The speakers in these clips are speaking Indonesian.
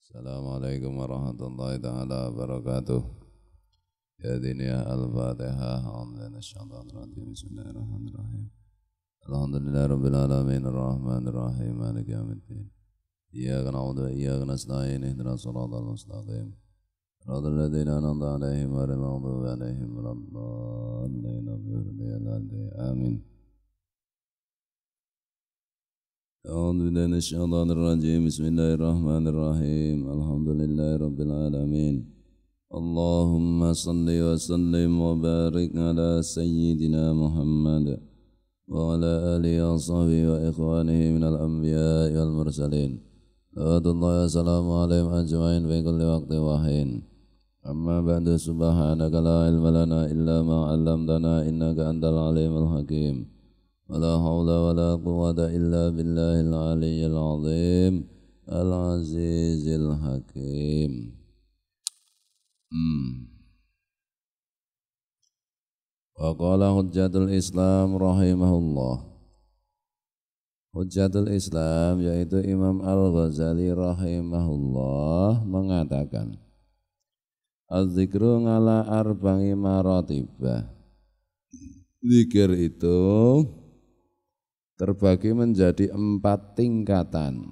Assalamualaikum warahmatullahi taala wabarakatuh. Ya dini ya al-Fatihah. Bismillahirrahmanirrahim. Alhamdulillahi rabbil alamin arrahmanir rahim maliki yaumiddin. Iyyaka na'budu wa iyyaka nasta'in ihdinas siratal mustaqim. Siratal ladzina an'amta 'alaihim ghairil maghdubi 'alaihim waladdallin. Amin. أعوذ بالله من الشيطان الرجيم بسم الله الرحمن الرحيم الحمد لله رب العالمين اللهم صل وسلم وبارك على سيدنا محمد وعلى آله وصحبه وإخوانه من الأنبياء والمرسلين صلوات الله وسلامه عليهم أجمعين في كل وقت وحين أما بعد سبحانك لا علم لنا إلا ما علمتنا إنك أنت العليم الحكيم ولا حول ولا قوة إلا بالله العلي العظيم العزيز الحكيم. وقال Hujjatul Islam rahimahullah. Hujjatul Islam yaitu Imam Al-Ghazali rahimahullah mengatakan Az-zikru ngala arba'i maratibah. Zikir itu terbagi menjadi 4 tingkatan.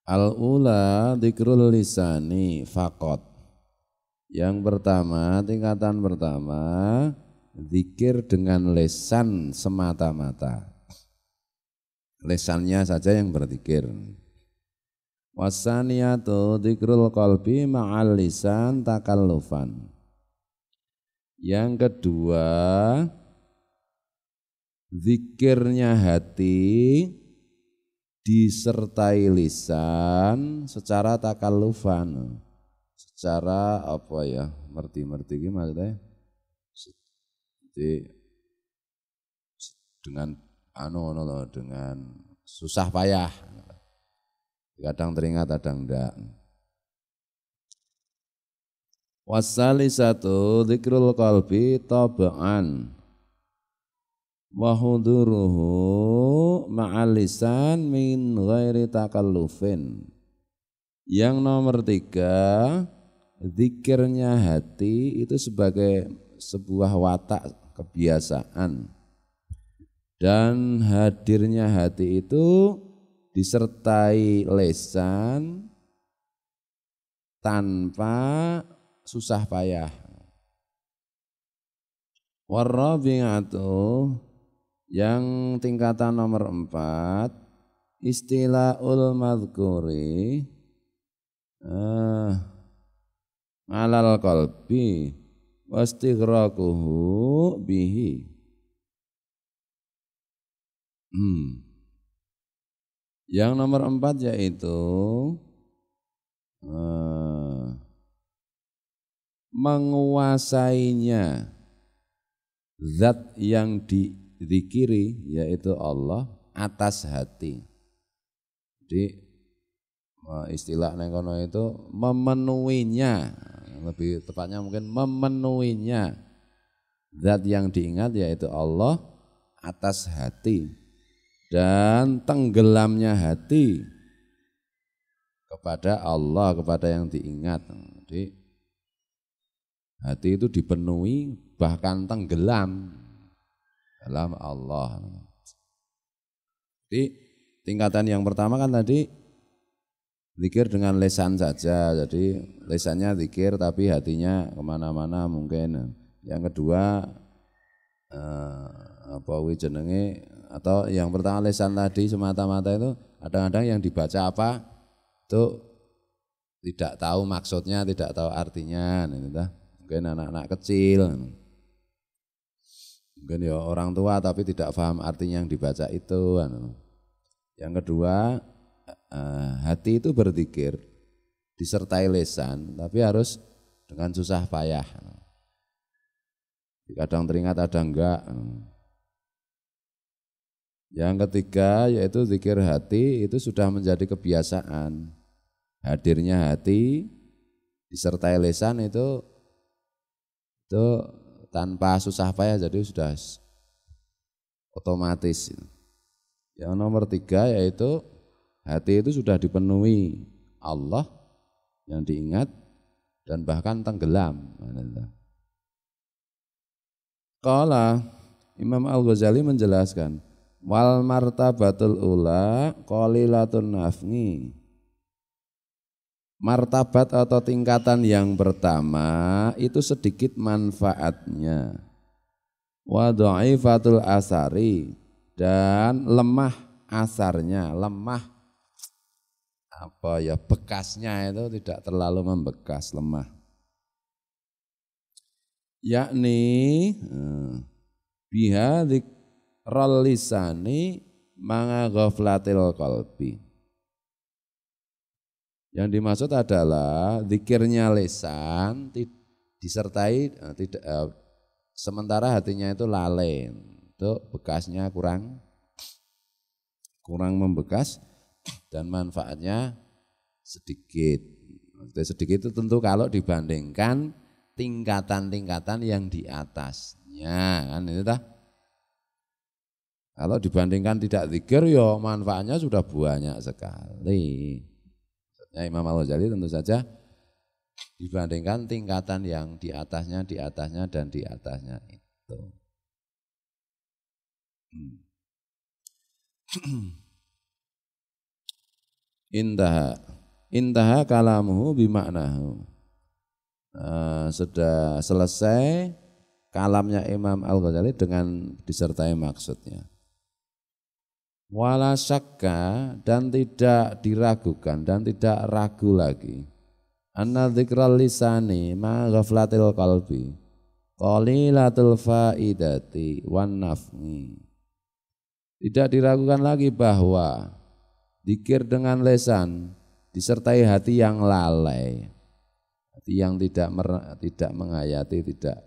Al-ula dzikrul lisani faqat. Yang pertama, tingkatan pertama, zikir dengan lisan semata-mata. Lisannya saja yang berzikir. Wasaniyatu dzikrul qalbi ma'al lisan takallufan. Yang kedua, zikirnya hati disertai lisan secara takallufan, secara apa ya, merti-merti gimana jadi dengan dengan susah payah, kadang teringat kadang enggak. Wasalisatu dzikrul qalbi tab'an wa huduruhu ma'al lisan min ghairi takallufin. Yang nomor 3, zikirnya hati itu sebagai sebuah watak kebiasaan, dan hadirnya hati itu disertai lisan tanpa susah payah. Warabi'atu, yang tingkatan nomor 4, istilahul madhkuri alal qalbi wastighraquhu bihi. Yang nomor 4 yaitu menguasainya zat yang dizikiri yaitu Allah atas hati. Jadi istilah nengkono itu memenuhinya, lebih tepatnya mungkin memenuhinya zat yang diingat yaitu Allah atas hati, dan tenggelamnya hati kepada Allah, kepada yang diingat. Jadi hati itu dipenuhi bahkan tenggelam dalam Allah. Jadi tingkatan yang pertama kan tadi zikir dengan lisan saja, jadi lisannya zikir tapi hatinya kemana-mana mungkin. Yang kedua atau yang pertama lisan tadi semata-mata itu kadang-kadang yang dibaca apa itu tidak tahu maksudnya, tidak tahu artinya. Mungkin anak-anak kecil, mungkin ya orang tua tapi tidak paham artinya yang dibaca itu. Yang kedua, hati itu berzikir disertai lisan tapi harus dengan susah payah. Kadang teringat kadang enggak. Yang ketiga yaitu zikir hati itu sudah menjadi kebiasaan. Hadirnya hati disertai lisan itu tanpa susah payah, jadi sudah otomatis. Yang nomor 3 yaitu hati itu sudah dipenuhi Allah yang diingat dan bahkan tenggelam. Qala Imam Al-Ghazali menjelaskan, wal martabatul ula qalilatun nafni. Martabat atau tingkatan yang pertama itu sedikit manfaatnya. Wa dha'ifatul asari, dan lemah asarnya, lemah bekasnya itu tidak terlalu membekas, lemah. Yakni biha dzikral lisani manga ghaflatil qalbi. Yang dimaksud adalah zikirnya lisan disertai sementara hatinya itu lalai, itu bekasnya kurang membekas dan manfaatnya sedikit. Sedikit itu tentu kalau dibandingkan tingkatan-tingkatan yang di atasnya, kan itu tah. Kalau dibandingkan tidak zikir ya manfaatnya sudah banyak sekali. Ya, Imam Al-Ghazali tentu saja dibandingkan tingkatan yang di atasnya dan di atasnya itu. Intaha kalamuhu bimaknahu. Sudah selesai kalamnya Imam Al-Ghazali dengan disertai maksudnya. Wala syakka, dan tidak diragukan dan tidak ragu lagi. Anna dzikral lisani ma ghaflatil qalbi qalilatul faidati wan naf'i. Tidak diragukan lagi bahwa zikir dengan lisan disertai hati yang lalai, hati yang tidak menghayati, tidak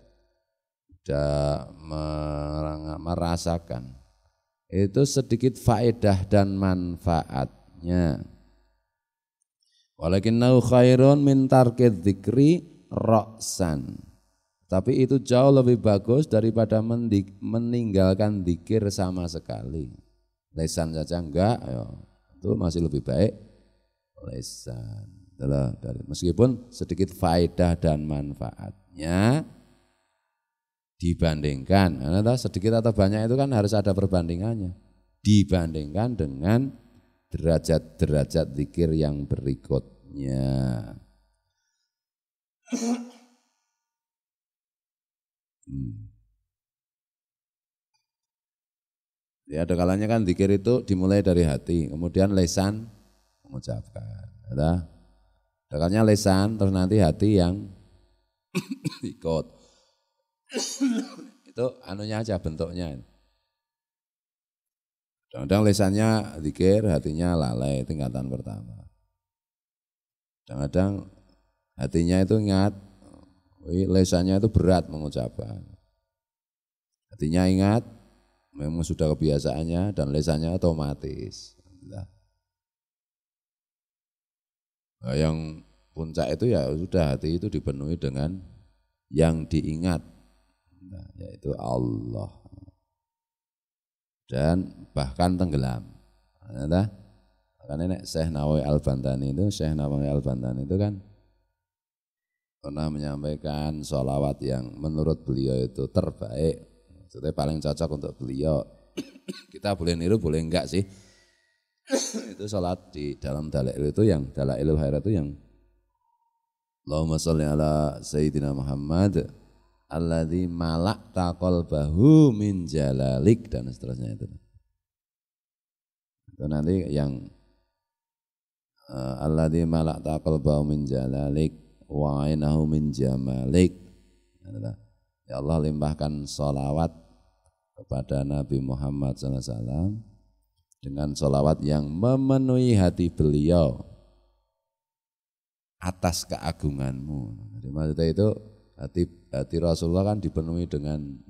merasakan, itu sedikit faedah dan manfaatnya. Walakinnahu khairun min tarkid dzikri ra'san. Tapi itu jauh lebih bagus daripada meninggalkan zikir sama sekali. Lisan saja enggak, ya, itu masih lebih baik lisan. Meskipun sedikit faedah dan manfaatnya dibandingkan, karena sedikit atau banyak itu kan harus ada perbandingannya, dibandingkan dengan derajat-derajat zikir yang berikutnya. Ya, ada kalanya kan zikir itu dimulai dari hati, kemudian lisan mengucapkan. Ada kalanya lisan, terus nanti hati yang ikut. Itu anunya aja bentuknya. Kadang-kadang lisannya zikir, hatinya lalai, tingkatan pertama. Kadang-kadang hatinya itu ingat, lisannya itu berat mengucapkan. Hatinya ingat, memang sudah kebiasaannya, dan lisannya otomatis. Nah, yang puncak itu ya sudah hati itu dipenuhi dengan yang diingat, yaitu Allah, dan bahkan tenggelam. Makanya Syekh Nawawi Al-Bantani itu kan pernah menyampaikan sholawat yang menurut beliau itu terbaik, maksudnya paling cocok untuk beliau. Kita boleh niru boleh enggak sih? Itu sholat di dalam dalail itu, yang dalailul khairat itu yang Allahumma sholli ala Sayyidina Muhammad alladzi malakta qalbahu min jalalik, dan seterusnya itu. Itu nanti yang alladzi malakta qalbahu min jalalik wa ainahu min jamalik. Ya Allah, limpahkan sholawat kepada Nabi Muhammad SAW dengan sholawat yang memenuhi hati beliau atas keagunganmu. Jadi maksudnya itu hati Rasulullah kan dipenuhi dengan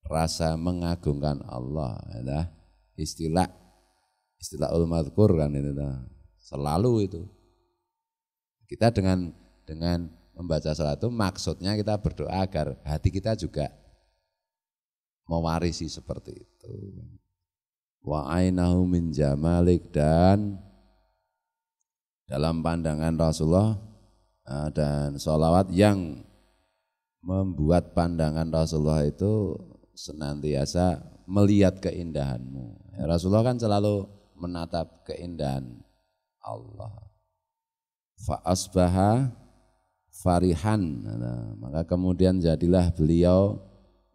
rasa mengagungkan Allah, ya. Istilah ul-madhkur kan itu, selalu itu. Kita dengan membaca salat itu maksudnya kita berdoa agar hati kita juga mewarisi seperti itu. Wa ainahu min jamalik, dan dalam pandangan Rasulullah dan sholawat yang membuat pandangan Rasulullah itu senantiasa melihat keindahanmu. Ya, Rasulullah kan selalu menatap keindahan Allah. Fa asbaha farihan. Nah, maka kemudian jadilah beliau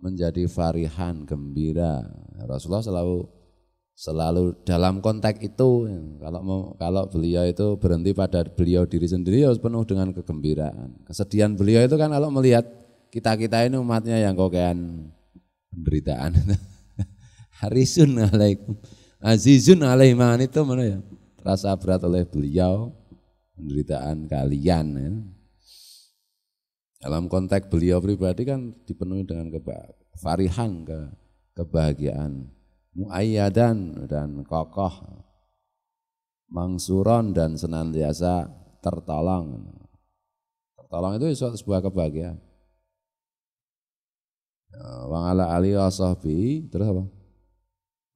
menjadi farihan, gembira. Rasulullah selalu dalam konteks itu, kalau beliau itu berhenti pada beliau diri sendiri ya penuh dengan kegembiraan. Kesedihan beliau itu kan kalau melihat kita ini umatnya yang kokean penderitaan. Harisun alaikum azizun alaihim itu mana ya, terasa berat oleh beliau penderitaan kalian ya. Dalam konteks beliau pribadi kan dipenuhi dengan farihan, kebahagiaan, muayyadan dan kokoh, mangsuron dan senantiasa tertolong. Tertolong itu sebuah kebahagiaan. Wa ala alihi wa sahbihi terus apa?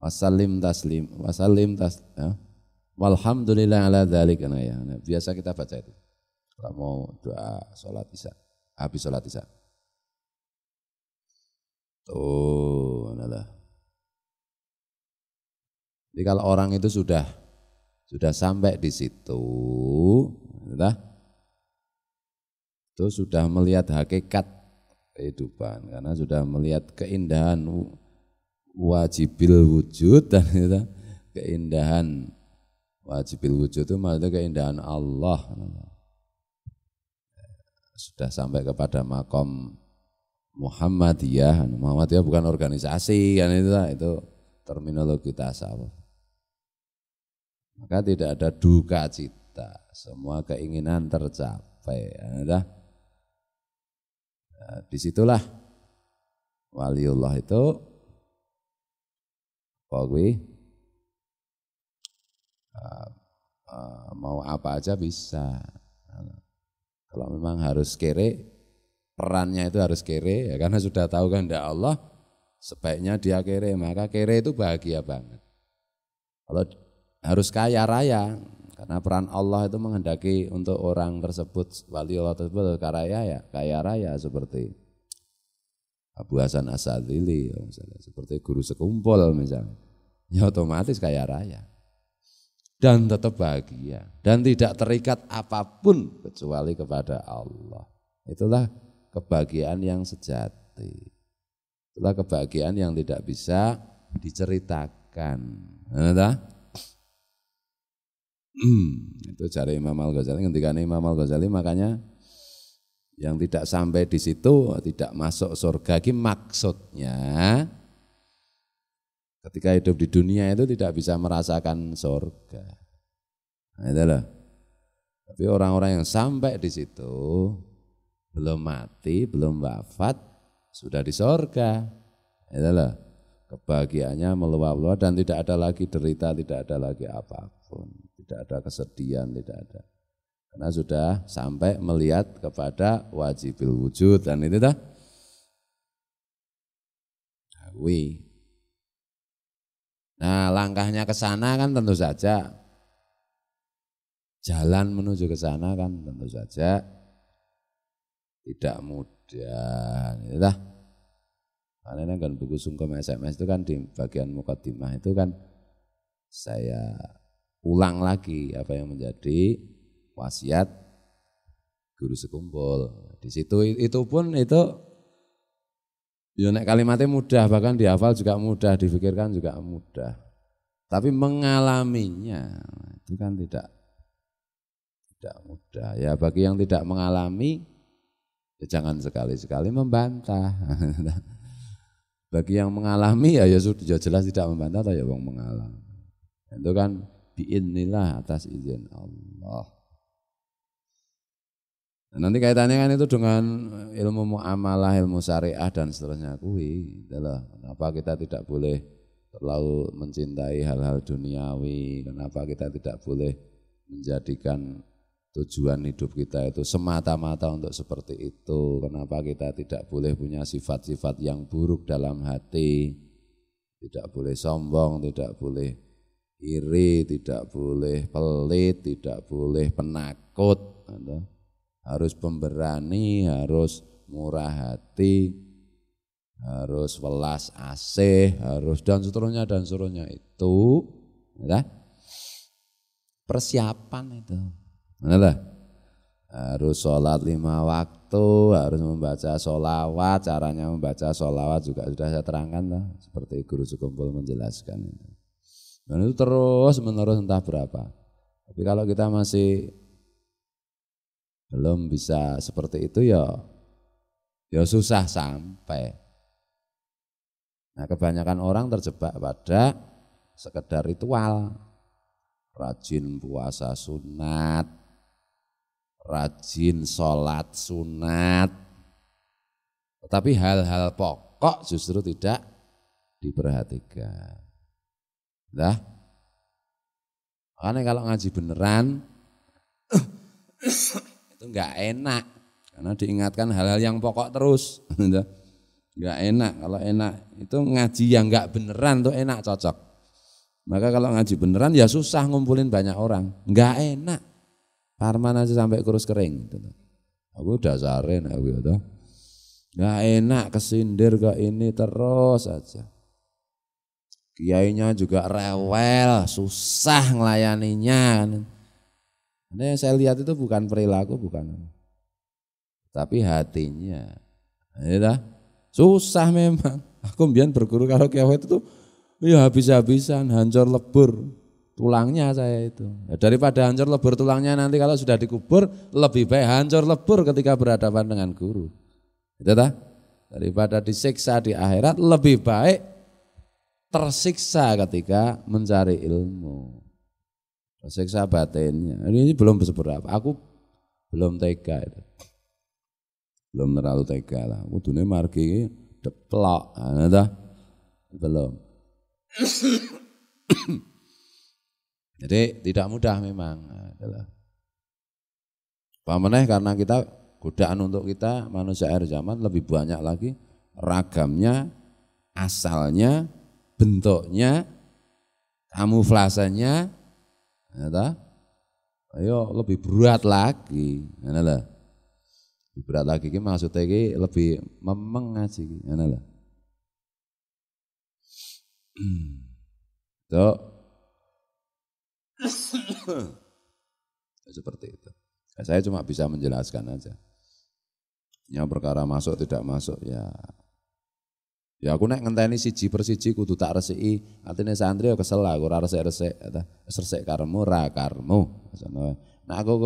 Wasallim taslim, ya. Walhamdulillah ala dzalika ya. Nah, biasa kita baca itu. Kalau mau doa salat Isya, habis salat Isya. Tuh, adalah. Jadi kalau orang itu sudah sampai di situ, itu sudah melihat hakikat kehidupan, karena sudah melihat keindahan wajibil wujud dan itu, keindahan wajibil wujud itu maksudnya keindahan Allah. Sudah sampai kepada makom Muhammadiyah. Muhammadiyah bukan organisasi kan, itu terminologi tasawuf. Maka tidak ada duka cita, semua keinginan tercapai. Nah, disitulah waliullah itu mau apa aja bisa. Kalau memang harus kere, perannya itu harus kere ya, karena sudah tahu kehendak Allah, sebaiknya dia kere, maka kere itu bahagia banget. Kalau harus kaya raya, karena peran Allah itu menghendaki untuk orang tersebut, wali Allah tersebut kaya raya seperti Abu Hasan As-Sadzili, misalnya, seperti guru sekumpul misalnya, ya otomatis kaya raya dan tetap bahagia dan tidak terikat apapun kecuali kepada Allah. Itulah kebahagiaan yang sejati. Itulah kebahagiaan yang tidak bisa diceritakan. Itu cara Imam Al-Ghazali. Ketika Imam Al-Ghazali makanya yang tidak sampai di situ tidak masuk surga. Maksudnya ketika hidup di dunia itu tidak bisa merasakan surga. Nah, itulah. Tapi orang-orang yang sampai di situ belum mati, belum wafat, sudah di surga. Itulah. Kebahagiaannya meluap-luap dan tidak ada lagi derita, tidak ada lagi apapun, tidak ada kesedihan, tidak ada. Karena sudah sampai melihat kepada wajibil wujud dan itu dah. Nah, langkahnya ke sana kan tentu saja, jalan menuju ke sana kan tentu saja tidak mudah. Itu dah. Karena kan buku Sungkem SMS itu kan di bagian mukaddimah itu kan saya ulang lagi apa yang menjadi wasiat guru sekumpul. Di situ itu pun itu nek kalimatnya mudah, bahkan dihafal juga mudah, difikirkan juga mudah. Tapi mengalaminya itu kan tidak mudah. Ya bagi yang tidak mengalami ya jangan sekali-sekali membantah. Bagi yang mengalami ya sudah jelas tidak membantah atau ya wong mengalami. Itu kan biidznillah atas izin Allah. Nah, nanti kaitannya kan itu dengan ilmu muamalah, ilmu syariah dan seterusnya adalah kenapa kita tidak boleh terlalu mencintai hal-hal duniawi, kenapa kita tidak boleh menjadikan tujuan hidup kita itu semata-mata untuk seperti itu. Kenapa kita tidak boleh punya sifat-sifat yang buruk dalam hati, tidak boleh sombong, tidak boleh iri, tidak boleh pelit, tidak boleh penakut, harus pemberani, harus murah hati, harus welas asih, harus dan seterusnya itu ya, persiapan itu. Harus sholat 5 waktu, harus membaca sholawat, caranya membaca sholawat juga sudah saya terangkan lah, seperti Guru Sekumpul menjelaskan itu. Dan itu terus menerus entah berapa. Tapi kalau kita masih belum bisa seperti itu ya susah sampai. Nah, kebanyakan orang terjebak pada sekedar ritual, rajin puasa sunat, rajin sholat sunat, tetapi hal-hal pokok justru tidak diperhatikan. Nah, karena kalau ngaji beneran itu enggak enak, karena diingatkan hal-hal yang pokok terus. Enggak enak, kalau enak itu ngaji yang enggak beneran tuh enak, cocok. Maka kalau ngaji beneran ya susah ngumpulin banyak orang, enggak enak. Parman aja sampai kurus kering gitu. Aku dasarin aku itu. Enggak enak, kesindir ke ini terus aja. Kiainya juga rewel, susah ngelayaninya. Ini yang saya lihat itu bukan perilaku, bukan, tapi hatinya. Ya, susah memang. Aku mbiyen berguru karo kiai itu ya habis-habisan, hancur lebur tulangnya saya itu. Ya, daripada hancur lebur tulangnya nanti kalau sudah dikubur, lebih baik hancur lebur ketika berhadapan dengan guru. Itu dah. Daripada disiksa di akhirat, lebih baik tersiksa ketika mencari ilmu, tersiksa batinnya. Ini belum seberapa. Aku belum tega itu, belum terlalu tega lah. Kudune margi deplok, belum. Jadi tidak mudah memang. Pameneh karena kita godaan untuk kita manusia akhir zaman lebih banyak lagi ragamnya, asalnya, bentuknya, kamuflasenya, ayo lebih berat lagi, lebih berat lagi. Maksudnya ini lebih memeng ngaji, seperti itu. Saya cuma bisa menjelaskan aja. Yang perkara masuk tidak masuk ya aku nek ngenteni siji persiji kudu tak resiki, artine santri ya kesel aku ora resik-resik, resik karemu ra karmu. Nah aku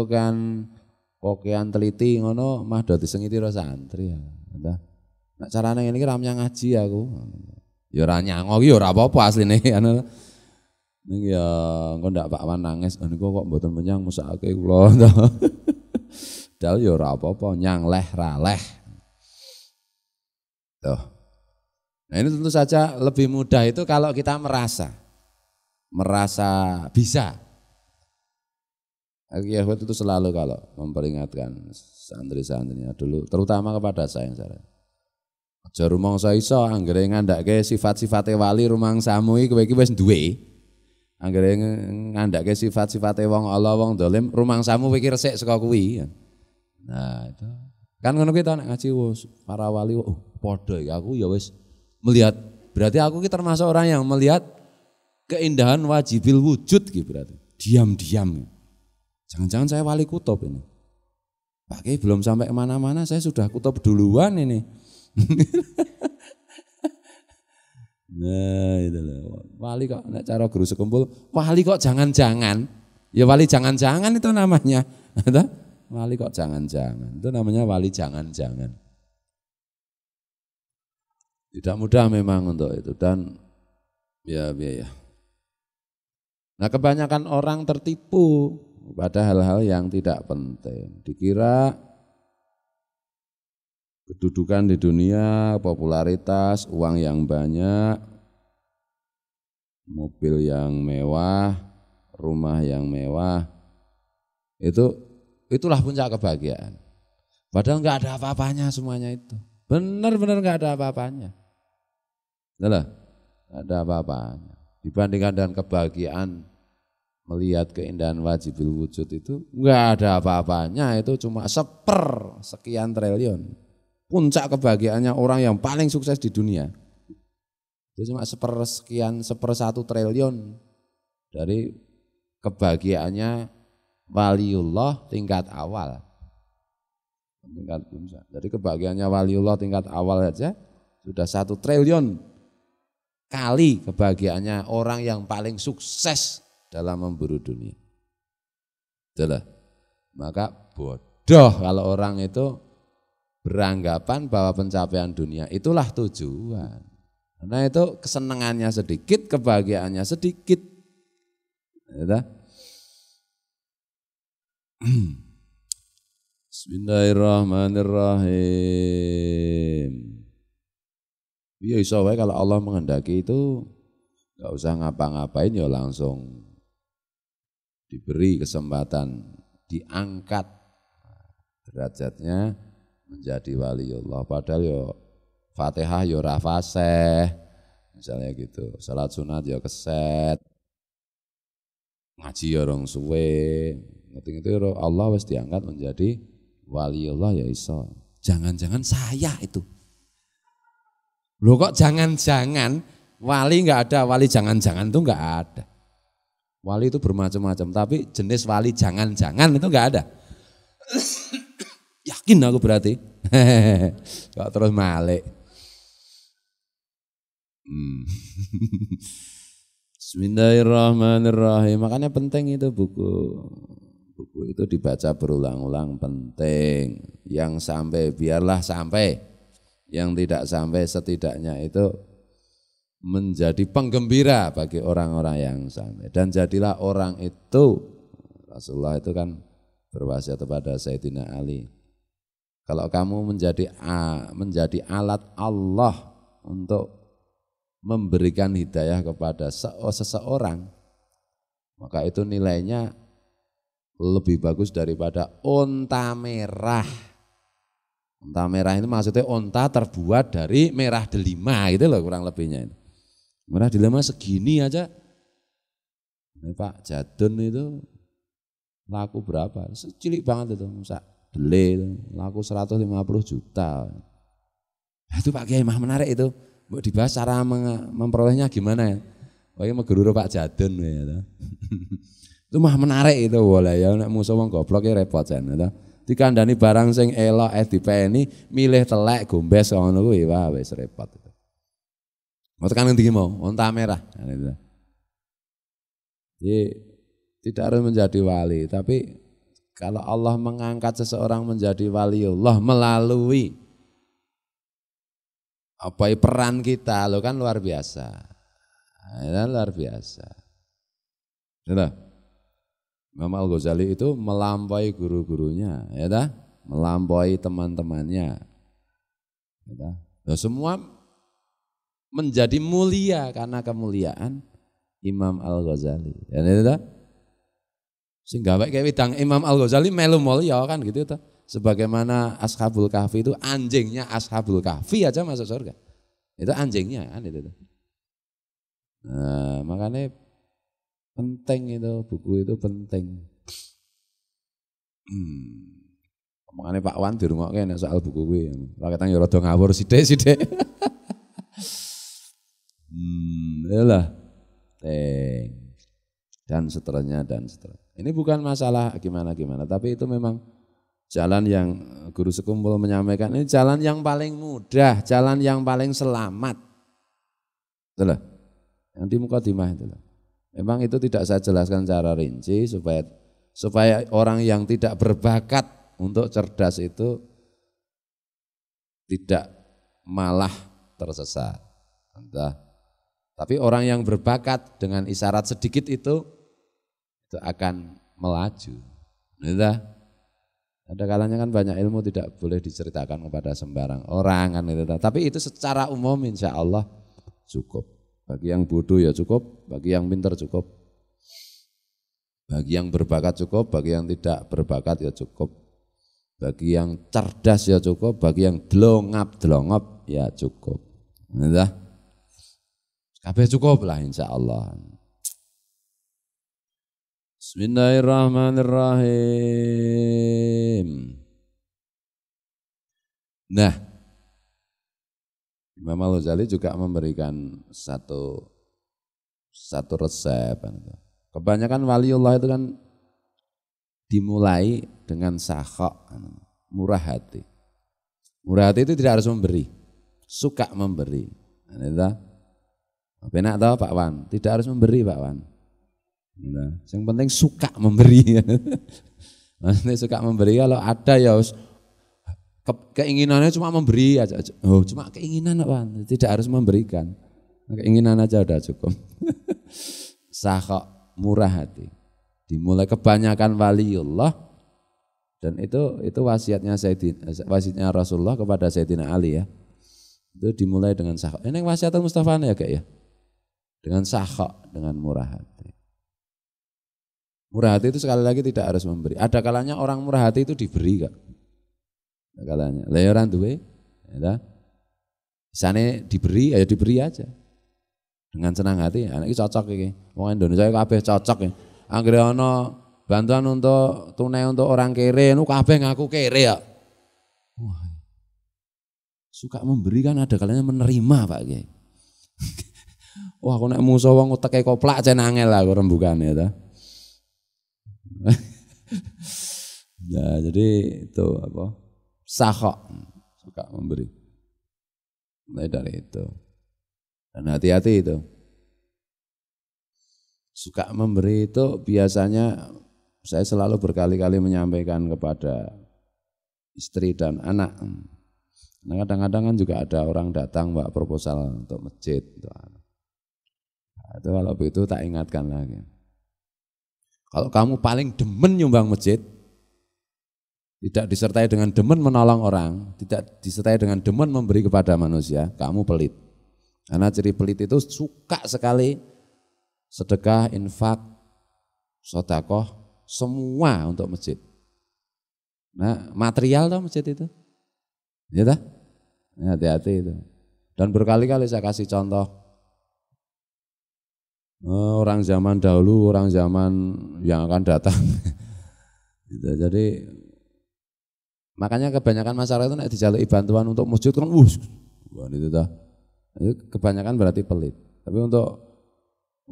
kokean teliti ngono mah do disengiti ro santri ya. Nek carane ngene iki ra ngaji aku. Ya ora nyango iki ya ora apa-apa asline. Ning ya engko ndak Pak Wan nangis, niku kok mboten menyang mesake kula. Dal ya ora apa-apa, nyang leh ra leh. Tuh. Nah ini tentu saja lebih mudah itu kalau kita merasa bisa. Yahud itu selalu kalau memperingatkan santri-santrinya dulu, terutama kepada saya yang saya. Aja rumangsa iso anggere ngandhake sifat-sifate wali rumangsamu iki kowe iki wis duwe. Anggere ngandhake sifat-sifate wong Allah, wong dolim, rumangsamu kowe iki resik saka kuwi. Nah, itu. Kan ngono kuwi ta nek ngaji para wali padha iki aku ya wis melihat, berarti aku termasuk orang yang melihat keindahan wajibil wujud gitu berarti. Diam-diam. Jangan-jangan saya wali kutub ini. Pak Kiai belum sampai kemana-mana, saya sudah kutub duluan ini. Nah itu loh. Wali kok, nek cara Guru Sekumpul, wali kok jangan-jangan. Ya wali jangan-jangan itu namanya. Wali kok jangan-jangan, itu namanya wali jangan-jangan. Tidak mudah memang untuk itu dan ya. Nah kebanyakan orang tertipu pada hal-hal yang tidak penting. Dikira kedudukan di dunia, popularitas, uang yang banyak, mobil yang mewah, rumah yang mewah, itulah puncak kebahagiaan. Padahal enggak ada apa-apanya semuanya itu. Benar-benar enggak ada apa-apanya. Enggak ada apa-apanya. dibandingkan dengan kebahagiaan melihat keindahan wajibil wujud itu enggak ada apa-apanya, itu cuma sekian triliun. Puncak kebahagiaannya orang yang paling sukses di dunia itu cuma seper 1 triliun dari kebahagiaannya waliullah tingkat awal. Tingkat puncak. Jadi kebahagiaannya waliullah tingkat awal aja sudah 1 triliun kali kebahagiaannya orang yang paling sukses dalam memburu dunia. Itulah. Maka bodoh kalau orang itu beranggapan bahwa pencapaian dunia itulah tujuan. Karena itu kesenangannya sedikit, kebahagiaannya sedikit. Ya, Bismillahirrahmanirrahim. Ya iso wae kalau Allah menghendaki itu enggak usah ngapa-ngapain ya langsung diberi kesempatan diangkat derajatnya menjadi waliullah. Padahal ya Fatihah ya ora fasih misalnya gitu. Salat sunat ya keset. Ngaji ya rong suwe. Ngerti-ngerti Allah wis diangkat menjadi waliullah ya iso. Jangan-jangan saya itu. Loh kok jangan-jangan wali enggak ada, wali jangan-jangan itu enggak ada. Wali itu bermacam-macam, tapi jenis wali jangan-jangan itu enggak ada. Yakin aku berarti. Kok terus malik. Bismillahirrahmanirrahim. Makanya penting itu buku. Buku itu dibaca berulang-ulang penting. Yang sampai biarlah sampai. Yang tidak sampai setidaknya itu menjadi penggembira bagi orang-orang yang sampai. Dan jadilah orang itu, Rasulullah itu kan berwasiat kepada Sayyidina Ali. Kalau kamu menjadi alat Allah untuk memberikan hidayah kepada seseorang, maka itu nilainya lebih bagus daripada unta merah. Unta merah ini maksudnya unta terbuat dari merah delima gitu loh kurang lebihnya. Merah delima segini aja. Ini Pak Jadun itu laku berapa? Cilik banget itu, sak dele itu, laku 150 juta. Nah, itu Pak Kiai mah menarik itu. Mbok dibahas cara memperolehnya gimana ya? Bagaimana guru Pak Jadun ya. Itu mah menarik itu boleh ya, nek musuh wong goblok ya repot jan ya. Dikandani barang sing elok dipeni, milih telek gombes ngono kuwi wah wis repot itu. Mau tekan ngendi mau? Unta merah. Jadi tidak harus menjadi wali, tapi kalau Allah mengangkat seseorang menjadi waliullah melalui peran kita, lo kan luar biasa. Ya, luar biasa. Sudah. Imam Al-Ghazali itu melampaui guru-gurunya, ya dah, melampaui teman-temannya. Ya dah. Nah, semua menjadi mulia karena kemuliaan Imam Al-Ghazali. Ya dah. Sehingga kayak widang Imam Al-Ghazali melu mulya kan gitu ta. Sebagaimana Ashabul Kahfi itu anjingnya Ashabul Kahfi aja masuk surga. Itu anjingnya kan itu. Nah, makanya penting itu, buku itu penting. Makanya Pak Wan dirungokke nek soal buku kuwi. Paketang ya rada ngawur sithik-sithik. Yalah. Dan seterusnya dan seterusnya. Ini bukan masalah gimana-gimana, tapi itu memang jalan yang guru sekumpul menyampaikan, ini jalan yang paling mudah, jalan yang paling selamat. Itulah. Yang di mukadimah itulah. Memang itu tidak saya jelaskan secara rinci supaya orang yang tidak berbakat untuk cerdas itu tidak malah tersesat. Entah. Tapi orang yang berbakat dengan isyarat sedikit itu akan melaju. Entah. Ada kalanya kan banyak ilmu tidak boleh diceritakan kepada sembarang orang kan itu. Tapi itu secara umum insya Allah cukup. Bagi yang bodoh ya cukup, bagi yang pintar cukup. Bagi yang berbakat cukup, bagi yang tidak berbakat ya cukup. Bagi yang cerdas ya cukup, bagi yang delongap ya cukup. Entah. Kabeh cukup lah insyaallah. Bismillahirrahmanirrahim. Nah, Imam Al-Ghazali juga memberikan satu resep. Kebanyakan waliullah itu kan dimulai dengan sakha, murah hati. Murah hati itu tidak harus memberi, suka memberi. Benak tahu Pak Wan, tidak harus memberi Pak Wan. Yang penting suka memberi. Maksudnya suka memberi, kalau ada ya keinginannya cuma memberi aja. Oh, cuma keinginan Pak Wan, tidak harus memberikan. Keinginan aja udah cukup. Sakha, murah hati. Dimulai kebanyakan waliullah, dan itu wasiatnya Rasulullah kepada Sayyidina Ali ya. Itu dimulai dengan sakha. Ini wasiat Mustafa ya Kak ya. Dengan sakha, dengan murah hati. Murah hati itu sekali lagi tidak harus memberi. Ada kalanya orang murah hati itu diberi Kak. Ada kalanya. Lah orang duwe, ya. Isane diberi, ayo diberi aja. Dengan senang hati, anak iki cocok iki. Wong Indonesia kabeh cocok ya. Anggere ana bantuan untuk tunai untuk orang kere, nu kabeh ngaku kere ya. Wah. Suka memberi kan ada kalanya menerima Pak Kiai. Wah, aku nek musuh wong uteke koplak jen angel lah rembugane ta. Nah, jadi itu apa? Sakha, suka memberi. Mulai dari itu. Dan hati-hati itu. Suka memberi itu biasanya saya selalu berkali-kali menyampaikan kepada istri dan anak. Nah, kadang-kadang kan juga ada orang datang bawa proposal untuk masjid. Nah, itu kalau begitu tak ingatkan lagi. Kalau kamu paling demen nyumbang masjid, tidak disertai dengan demen menolong orang, tidak disertai dengan demen memberi kepada manusia, kamu pelit. Karena ciri pelit itu suka sekali sedekah, infak, sedekah, semua untuk masjid. Nah, material toh masjid itu. Ya dah? Hati-hati itu. Dan berkali-kali saya kasih contoh. Orang zaman dahulu, orang zaman yang akan datang. Gitu. Jadi makanya kebanyakan masyarakat itu nek dijaluki bantuan untuk masjid kan itu dah. Itu kebanyakan berarti pelit. Tapi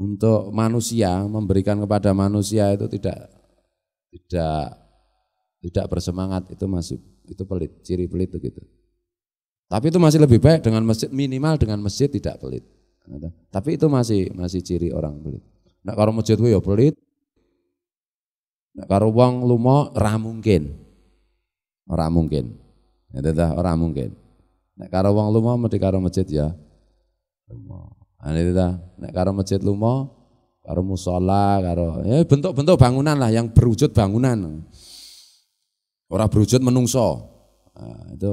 untuk manusia, memberikan kepada manusia itu tidak bersemangat, itu pelit, ciri pelit itu gitu. Tapi itu masih lebih baik dengan masjid, minimal dengan masjid tidak pelit. Tapi itu masih ciri orang pelit. Nek karo masjid kuwi ya pelit. Nek karo wong lumo ora mungkin. Ora mungkin. Itu dah ora mungkin. Nek karo wong lumo mesti karo masjid ya. Itu dah. Nek karo masjid lumo, karo musala, karo ya bentuk-bentuk bangunan lah yang berwujud bangunan. Ora berwujud menungso. Nah, itu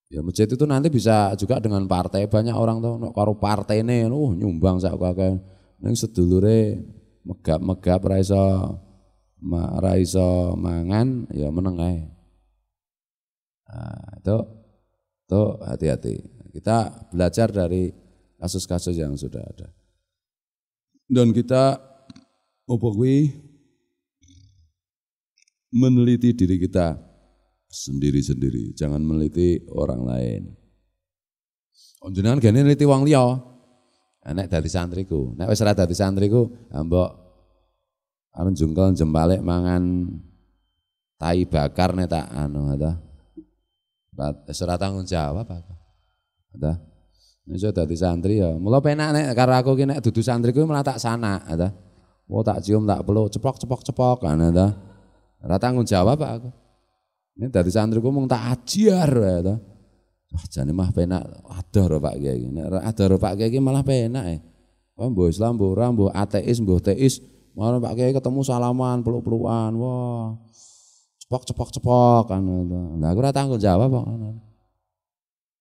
ya masjid itu nanti bisa juga dengan partai. Banyak orang tuh karo partene nyumbang sak akeh. Ning sedulure megap-megap ra iso mangan ya meneng ae. Nah, itu hati-hati. Kita belajar dari kasus-kasus yang sudah ada. Dan kita meneliti diri kita sendiri-sendiri, jangan meneliti orang lain. Jenengan gene neliti wong liya. Nek dadi santriku, nek wis ora dadi santriku, mbok arep jungkel jembalik mangan tai bakar nek tak ta. Wis ora tanggung jawab apa. Ta. Nek iso dadi santri ya, mula penak nek karo aku ki nek dudu santriku malah tak sanak ta. Tak cium tak peluk cepok kan ta. Ora tanggung jawab aku. Ini dari santriku mung tak ajar ya ta. Wah jane mah penak ador Pak Kiai. Nek ador Pak Kiai malah penak mbuh Islam mbuh ora mbuh ateis mbuh teis, malah Pak Kiai ketemu salaman peluk-pelukan. Wah. Cepok kan ta. Lah aku ora tanggung jawab kok.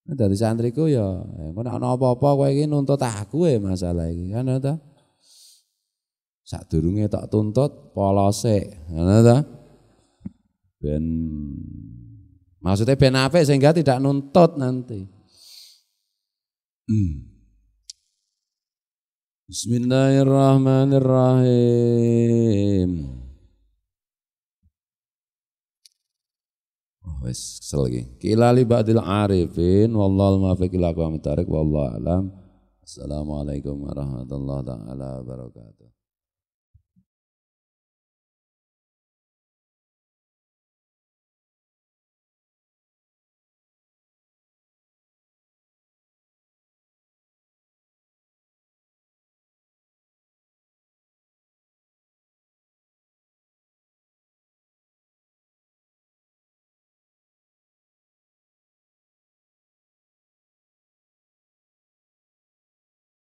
Nek dari santriku ya engko nek ana apa-apa kowe iki nuntut aku masalah iki kan ta. Sadurunge tak tuntut polose, ngono ta? Maksudnya ben apik sehingga tidak nuntut nanti. Bismillahirrahmanirrahim. Wes kesel lagi. Kilali ba'dil arifin wallahul muwaffiq ila aqwamit thariq wallahu alam. Assalamualaikum warahmatullahi taala wabarakatuh.